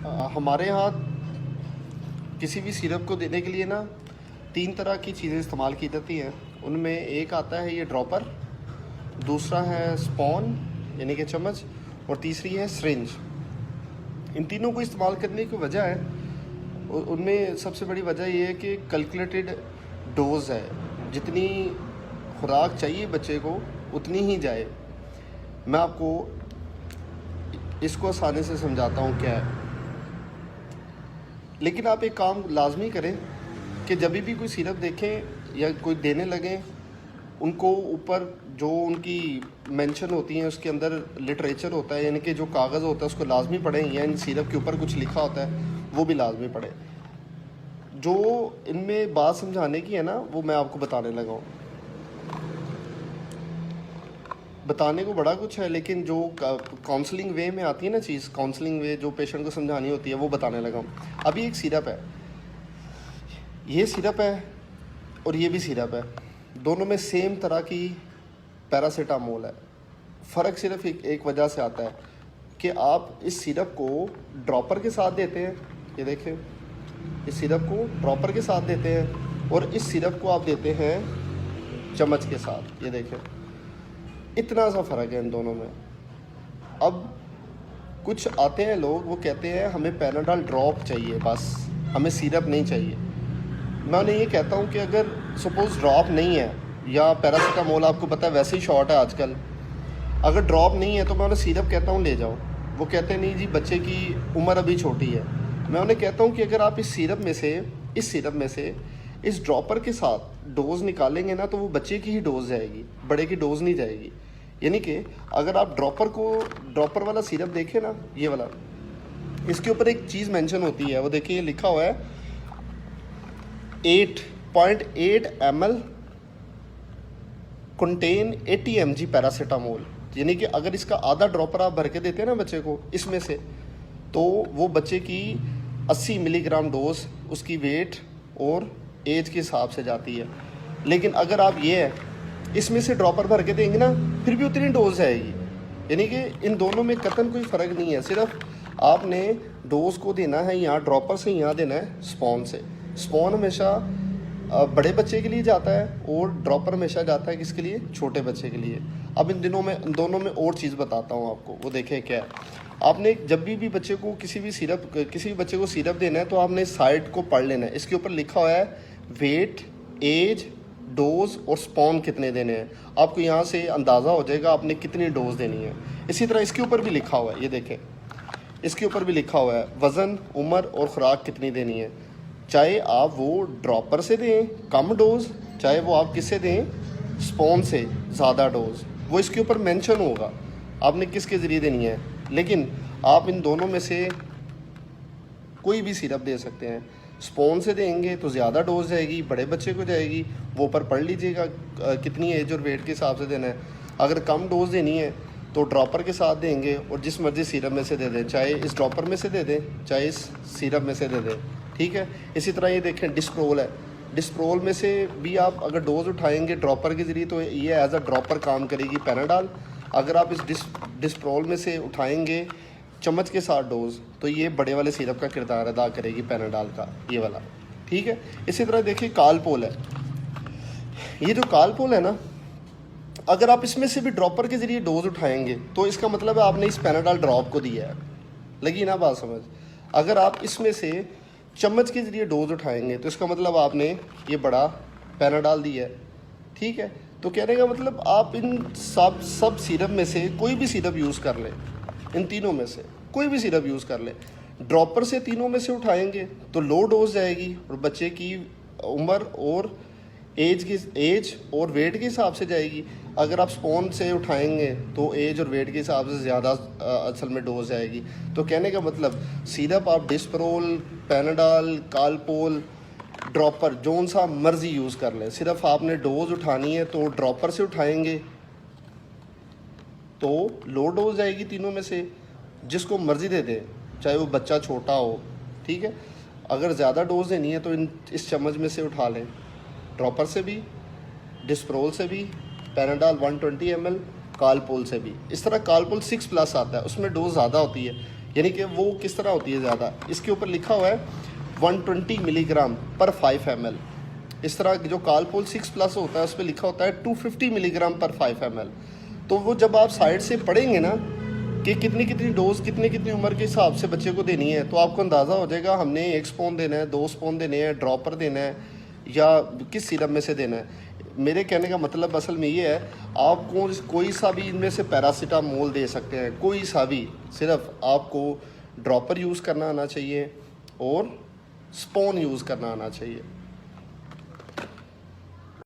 हमारे यहाँ किसी भी सिरप को देने के लिए ना 3 तरह की चीज़ें इस्तेमाल की जाती हैं। उनमें एक आता है ये ड्रॉपर, दूसरा है स्पॉन यानी कि चम्मच, और तीसरी है सिरिंज। इन तीनों को इस्तेमाल करने की वजह है, उनमें सबसे बड़ी वजह ये है कि कैलकुलेटेड डोज है, जितनी खुराक चाहिए बच्चे को उतनी ही जाए। मैं आपको इसको आसानी से समझाता हूँ क्या है। लेकिन आप एक काम लाजमी करें कि जब भी कोई सिरप देखें या कोई देने लगें, उनको ऊपर जो उनकी मेंशन होती हैं उसके अंदर लिटरेचर होता है, यानी कि जो कागज़ होता है उसको लाजमी पढ़ें, या इन सिरप के ऊपर कुछ लिखा होता है वो भी लाजमी पढ़ें। जो इनमें बात समझाने की है ना वो मैं आपको बताने लगा हूँ। बताने को बड़ा कुछ है, लेकिन जो काउंसलिंग वे में आती है ना चीज़, काउंसलिंग वे जो पेशेंट को समझानी होती है वो बताने लगा हूँ। अभी एक सिरप है, ये सिरप है और ये भी सिरप है, दोनों में सेम तरह की पैरासीटामोल है। फ़र्क सिर्फ एक वजह से आता है कि आप इस सिरप को ड्रॉपर के साथ देते हैं, ये देखें, इस सिरप को ड्रॉपर के साथ देते हैं, और इस सिरप को आप देते हैं चम्मच के साथ, ये देखें, इतना सा फ़र्क है इन दोनों में। अब कुछ आते हैं लोग, वो कहते हैं हमें पैनाडॉल ड्रॉप चाहिए, बस हमें सिरप नहीं चाहिए। मैं उन्हें ये कहता हूँ कि अगर सपोज़ ड्रॉप नहीं है, या पैरासीटामोल आपको पता है वैसे ही शॉर्ट है आजकल, अगर ड्रॉप नहीं है तो मैं उन्हें सिरप कहता हूँ ले जाओ। वो कहते हैं नहीं जी बच्चे की उम्र अभी छोटी है। मैं उन्हें कहता हूँ कि अगर आप इस सिरप में से इस ड्रॉपर के साथ डोज़ निकालेंगे ना तो वो बच्चे की ही डोज़ जाएगी, बड़े की डोज़ नहीं जाएगी। यानी कि अगर आप ड्रॉपर वाला सिरप देखें ना, ये वाला, इसके ऊपर एक चीज़ मेंशन होती है, वो देखिए ये लिखा हुआ है 8.8 ml कंटेन 80 mg पैरासीटामोल। यानी कि अगर इसका आधा ड्रॉपर आप भर के देते हैं ना बच्चे को इसमें से, तो वो बच्चे की 80 मिलीग्राम डोज उसकी वेट और एज के हिसाब से जाती है। लेकिन अगर आप इसमें से ड्रॉपर भर के देंगे ना फिर भी उतनी डोज आएगी। यानी कि इन दोनों में कतई कोई फ़र्क नहीं है, सिर्फ आपने डोज को देना है यहाँ ड्रॉपर से, यहाँ देना है स्पॉन से। स्पॉन हमेशा बड़े बच्चे के लिए जाता है और ड्रॉपर हमेशा जाता है किसके लिए, छोटे बच्चे के लिए। अब इन दोनों में और चीज़ बताता हूँ आपको, वो देखें क्या है। आपने जब भी बच्चे को किसी भी बच्चे को सिरप देना है तो आपने साइड को पढ़ लेना है। इसके ऊपर लिखा हुआ है वेट, एज, डोज और स्पॉन कितने देने हैं। आपको यहाँ से अंदाज़ा हो जाएगा आपने कितनी डोज देनी है। इसी तरह इसके ऊपर भी लिखा हुआ है, ये देखें, इसके ऊपर भी लिखा हुआ है वज़न, उम्र और ख़ुराक कितनी देनी है। चाहे आप वो ड्रॉपर से दें कम डोज, चाहे वो आप किससे दें स्पॉन से ज़्यादा डोज, वो इसके ऊपर मेंशन होगा आपने किसके ज़रिए देनी है। लेकिन आप इन दोनों में से कोई भी सिरप दे सकते हैं। स्पॉन से देंगे तो ज़्यादा डोज जाएगी, बड़े बच्चे को जाएगी, वो ऊपर पढ़ लीजिएगा कितनी एज और वेट के हिसाब से देना है। अगर कम डोज देनी है तो ड्रॉपर के साथ देंगे और जिस मर्ज़ी सिरप में से दे दें, चाहे इस ड्रॉपर में से दे दें चाहे इस सिरप में से दे दें, ठीक है। इसी तरह ये देखें डिस्प्रोल है, डिस्प्रोल में से भी आप अगर डोज उठाएंगे ड्रॉपर के ज़रिए तो ये एज अ ड्रॉपर काम करेगी पैनाडॉल। अगर आप इस डिस्प्रोल में से उठाएंगे चम्मच के साथ डोज तो ये बड़े वाले सिरप का किरदार अदा करेगी पैनाडॉल का, ये वाला, ठीक है। इसी तरह देखिए कालपोल है, ये जो कालपोल है ना, अगर आप इसमें से भी ड्रॉपर के ज़रिए डोज उठाएंगे तो इसका मतलब है आपने इस पैनाडॉल ड्रॉप को दिया है। लगी ना बात समझ। अगर आप इसमें से चम्मच के ज़रिए डोज उठाएंगे तो इसका मतलब आपने ये बड़ा पैनाडॉल दिया है, ठीक है। तो कहने का मतलब आप इन सब सिरप में से कोई भी सिरप यूज़ कर लें, इन तीनों में से कोई भी सिरप यूज़ कर लें। ड्रॉपर से तीनों में से उठाएंगे तो लो डोज जाएगी और बच्चे की उम्र और एज और वेट के हिसाब से जाएगी। अगर आप स्पॉन से उठाएंगे तो एज और वेट के हिसाब से ज़्यादा असल में डोज जाएगी। तो कहने का मतलब सिरप आप डिस्प्रोल, पैनाडॉल, कालपोल, ड्रॉपर जोन सा मर्जी यूज़ कर लें, सिर्फ आपने डोज उठानी है तो ड्रॉपर से उठाएंगे तो लो डोज जाएगी तीनों में से, जिसको मर्ज़ी दे दें चाहे वो बच्चा छोटा हो, ठीक है। अगर ज़्यादा डोज देनी है तो इस चम्मच में से उठा लें, ड्रॉपर से भी, डिस्प्रोल से भी, पैनाडॉल 120 ml, कालपोल से भी। इस तरह कालपोल 6+ आता है, उसमें डोज ज़्यादा होती है। यानी कि वो किस तरह होती है ज़्यादा, इसके ऊपर लिखा हुआ है 120 मिलीग्राम पर 5 ml। इस तरह जो कालपोल 6+ होता है उस पर लिखा होता है 250 मिलीग्राम पर 5 ml। तो वो जब आप साइड से पढ़ेंगे ना कि कितनी कितनी डोज कितनी उम्र के हिसाब से बच्चे को देनी है, तो आपको अंदाज़ा हो जाएगा हमने 1 स्पून देना है, 2 स्पून देने हैं, ड्रॉपर देना है या किस सिरप में से देना है। मेरे कहने का मतलब असल में ये है, आपको कोई सा भी इनमें से पैरासीटामोल दे सकते हैं, कोई सा भी, सिर्फ आपको ड्रॉपर यूज़ करना आना चाहिए और स्पून यूज़ करना आना चाहिए।